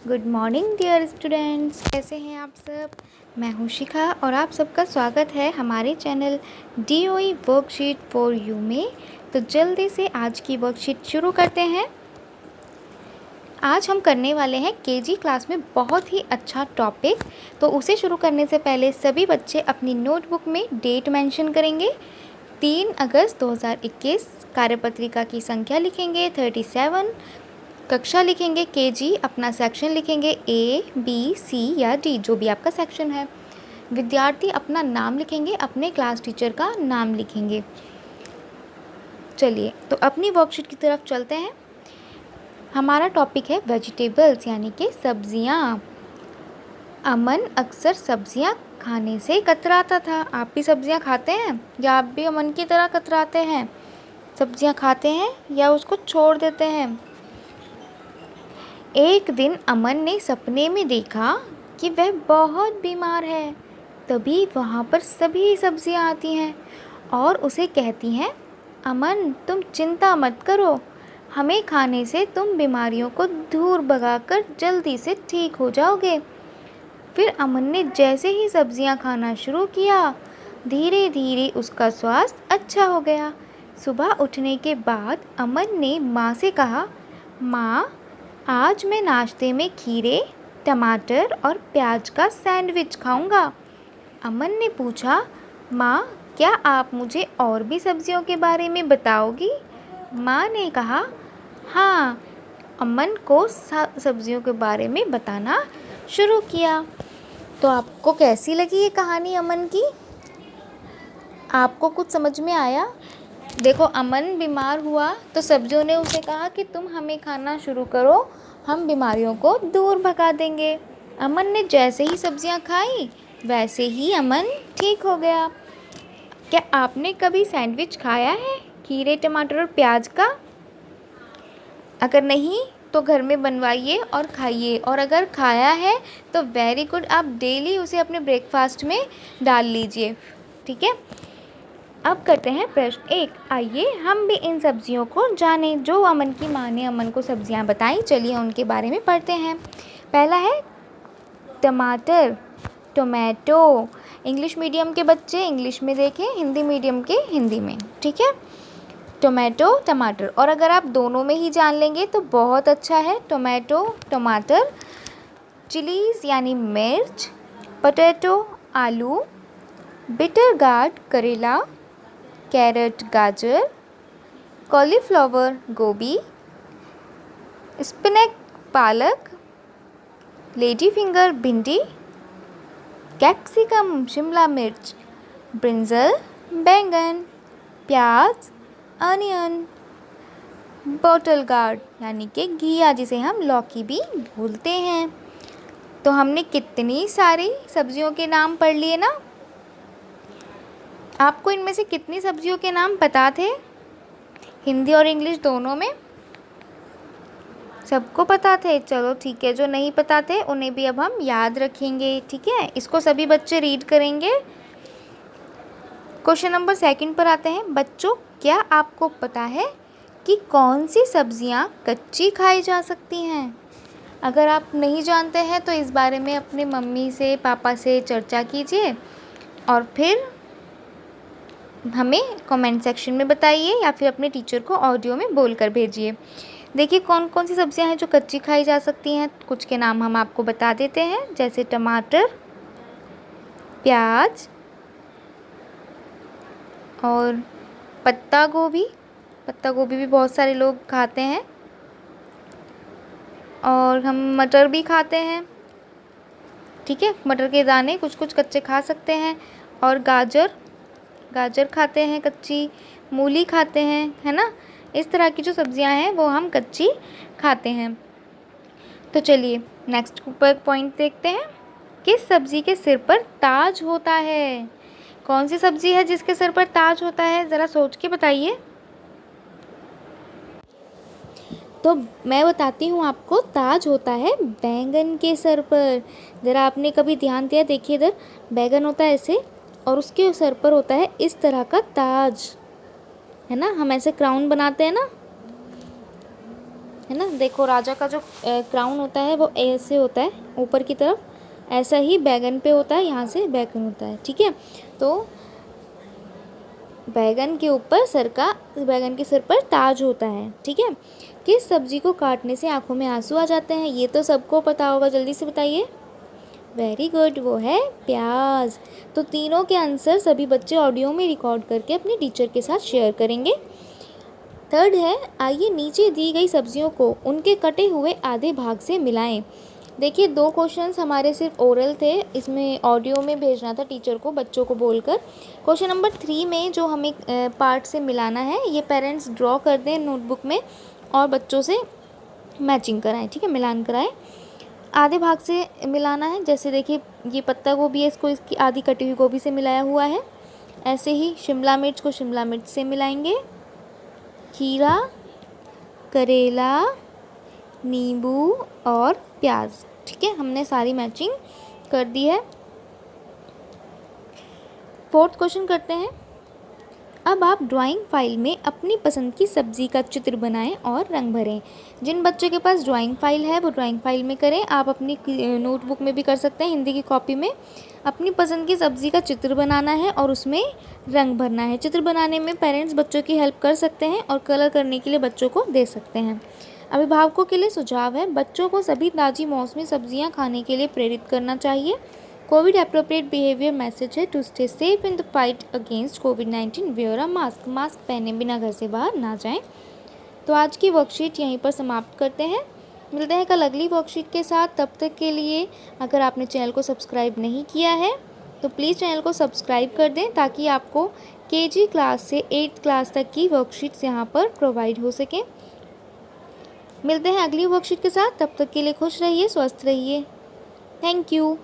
Good morning dear students, कैसे हैं आप सब। मैं हूं शिखा और आप सबका स्वागत है हमारे channel DOE worksheet for you में। तो जल्दी से आज की वर्कशीट शुरू करते हैं। आज हम करने वाले हैं KG क्लास में बहुत ही अच्छा टॉपिक। तो उसे शुरू करने से पहले सभी बच्चे अपनी नोटबुक में डेट मेंशन करेंगे। 3 अगस्त 2021, कार्यपत्रिका की संख्या लिखेंगे 37, कक्षा लिखेंगे KG, अपना सेक्शन लिखेंगे A, B, C या D, जो भी आपका सेक्शन है। विद्यार्थी अपना नाम लिखेंगे, अपने क्लास टीचर का नाम लिखेंगे। चलिए तो अपनी वर्कशीट की तरफ चलते हैं। हमारा टॉपिक है वेजिटेबल्स यानी कि सब्जियां। अमन अक्सर सब्जियां खाने से कतराता था। आप भी सब्जियां खाते हैं या आप भी अमन की तरह कतराते हैं? सब्जियां खाते हैं या उसको छोड़ देते हैं? एक दिन अमन ने सपने में देखा कि वह बहुत बीमार है। तभी वहाँ पर सभी सब्जियाँ आती हैं और उसे कहती हैं, अमन तुम चिंता मत करो, हमें खाने से तुम बीमारियों को दूर भगाकर जल्दी से ठीक हो जाओगे। फिर अमन ने जैसे ही सब्जियाँ खाना शुरू किया, धीरे धीरे उसका स्वास्थ्य अच्छा हो गया। सुबह उठने के बाद अमन ने माँ से कहा, माँ आज मैं नाश्ते में खीरे, टमाटर और प्याज का सैंडविच खाऊंगा। अमन ने पूछा, माँ क्या आप मुझे और भी सब्जियों के बारे में बताओगी? माँ ने कहा, हाँ। अमन को सब्जियों के बारे में बताना शुरू किया। तो आपको कैसी लगी ये कहानी अमन की? आपको कुछ समझ में आया? देखो, अमन बीमार हुआ तो सब्जियों ने उसे कहा कि तुम हमें खाना शुरू करो, हम बीमारियों को दूर भगा देंगे। अमन ने जैसे ही सब्जियां खाई वैसे ही अमन ठीक हो गया। क्या आपने कभी सैंडविच खाया है खीरे, टमाटर और प्याज का? अगर नहीं तो घर में बनवाइए और खाइए, और अगर खाया है तो वेरी गुड, आप डेली उसे अपने ब्रेकफास्ट में डाल लीजिए। ठीक है, अब करते हैं प्रश्न 1। आइए हम भी इन सब्जियों को जानें जो अमन की माँ ने अमन को सब्जियां बताई। चलिए उनके बारे में पढ़ते हैं। पहला है टमाटर, टोमेटो। इंग्लिश मीडियम के बच्चे इंग्लिश में देखें, हिंदी मीडियम के हिंदी में। ठीक है, टोमेटो, टमाटर। और अगर आप दोनों में ही जान लेंगे तो बहुत अच्छा है। टोमेटो, टमाटर। चिलीज़ यानी मिर्च, पोटैटो, आलू, बिटर गार्ड, करेला, कैरेट, गाजर, कॉलीफ्लावर, गोभी, स्पिनच, पालक, लेडी फिंगर, भिंडी, कैप्सिकम, शिमला मिर्च, ब्रिंजल, बैंगन, प्याज, अनियन, बॉटल गार्ड यानी कि घिया, जिसे हम लौकी भी बोलते हैं। तो हमने कितनी सारी सब्जियों के नाम पढ़ लिए ना? आपको इनमें से कितनी सब्जियों के नाम पता थे? हिंदी और इंग्लिश दोनों में? सबको पता थे? चलो ठीक है, जो नहीं पता थे उन्हें भी अब हम याद रखेंगे। ठीक है, इसको सभी बच्चे रीड करेंगे। क्वेश्चन नंबर 2 पर आते हैं। बच्चों, क्या आपको पता है कि कौन सी सब्जियां कच्ची खाई जा सकती हैं? अगर आप नहीं जानते हैं तो इस बारे में अपने मम्मी से, पापा से चर्चा कीजिए और फिर हमें कमेंट सेक्शन में बताइए या फिर अपने टीचर को ऑडियो में बोलकर भेजिए। देखिए कौन कौन सी सब्जियां हैं जो कच्ची खाई जा सकती हैं। कुछ के नाम हम आपको बता देते हैं, जैसे टमाटर, प्याज और पत्ता गोभी। पत्ता गोभी भी बहुत सारे लोग खाते हैं, और हम मटर भी खाते हैं। ठीक है, मटर के दाने कुछ कुछ कच्चे खा सकते हैं। और गाजर, गाजर खाते हैं कच्ची, मूली खाते हैं, है ना। इस तरह की जो सब्जियां हैं वो हम कच्ची खाते हैं। तो चलिए नेक्स्ट पॉइंट देखते हैं। किस सब्जी के सिर पर ताज होता है? कौन सी सब्जी है जिसके सिर पर ताज होता है? ज़रा सोच के बताइए। तो मैं बताती हूँ आपको, ताज होता है बैंगन के सर पर। ज़रा आपने कभी ध्यान दिया? देखिए इधर बैंगन होता है ऐसे, और उसके सर पर होता है इस तरह का ताज, है ना। हम ऐसे क्राउन बनाते हैं ना। है ना। देखो राजा का जो क्राउन होता है वो ऐसे होता है ऊपर की तरफ, ऐसा ही बैगन पे होता है, यहाँ से बैगन होता है, ठीक है। तो बैगन के ऊपर बैगन के सिर पर ताज होता है, ठीक है। किस सब्जी को काटने से आंखों में आंसू आ जाते हैं? ये तो सबको पता होगा, जल्दी से बताइए। वेरी गुड, वो है प्याज। तो तीनों के आंसर सभी बच्चे ऑडियो में रिकॉर्ड करके अपने टीचर के साथ शेयर करेंगे। थर्ड है, आइए नीचे दी गई सब्जियों को उनके कटे हुए आधे भाग से मिलाएं। देखिए 2 क्वेश्चंस हमारे सिर्फ ओरल थे, इसमें ऑडियो में भेजना था टीचर को बच्चों को बोलकर। क्वेश्चन नंबर 3 में जो हमें पार्ट से मिलाना है, ये पेरेंट्स ड्रॉ कर दें नोटबुक में और बच्चों से मैचिंग कराएं, ठीक है, मिलान कराएं। आधे भाग से मिलाना है, जैसे देखिए ये पत्ता गोभी है, इसको इसकी आधी कटी हुई गोभी से मिलाया हुआ है। ऐसे ही शिमला मिर्च को शिमला मिर्च से मिलाएंगे, खीरा, करेला, नींबू और प्याज, ठीक है, हमने सारी मैचिंग कर दी है। फोर्थ क्वेश्चन करते हैं। अब आप ड्राइंग फाइल में अपनी पसंद की सब्ज़ी का चित्र बनाएं और रंग भरें। जिन बच्चों के पास ड्राइंग फाइल है वो ड्राइंग फाइल में करें, आप अपनी नोटबुक में भी कर सकते हैं, हिंदी की कॉपी में। अपनी पसंद की सब्ज़ी का चित्र बनाना है और उसमें रंग भरना है। चित्र बनाने में पेरेंट्स बच्चों की हेल्प कर सकते हैं और कलर करने के लिए बच्चों को दे सकते हैं। अभिभावकों के लिए सुझाव है, बच्चों को सभी ताज़ी मौसमी सब्जियां खाने के लिए प्रेरित करना चाहिए। कोविड अप्रोप्रिएट बिहेवियर मैसेज है, to stay safe in the fight against कोविड-19 वेयर अ मास्क। मास्क पहने बिना घर से बाहर ना जाएं। तो आज की वर्कशीट यहीं पर समाप्त करते हैं, मिलते हैं कल अगली वर्कशीट के साथ। तब तक के लिए अगर आपने चैनल को सब्सक्राइब नहीं किया है तो प्लीज़ चैनल को सब्सक्राइब कर दें, ताकि आपको केजी क्लास से 8th क्लास तक की वर्कशीट्स यहाँ पर प्रोवाइड हो सकें। मिलते हैं अगली वर्कशीट के साथ, तब तक के लिए खुश रहिए, स्वस्थ रहिए। Thank you.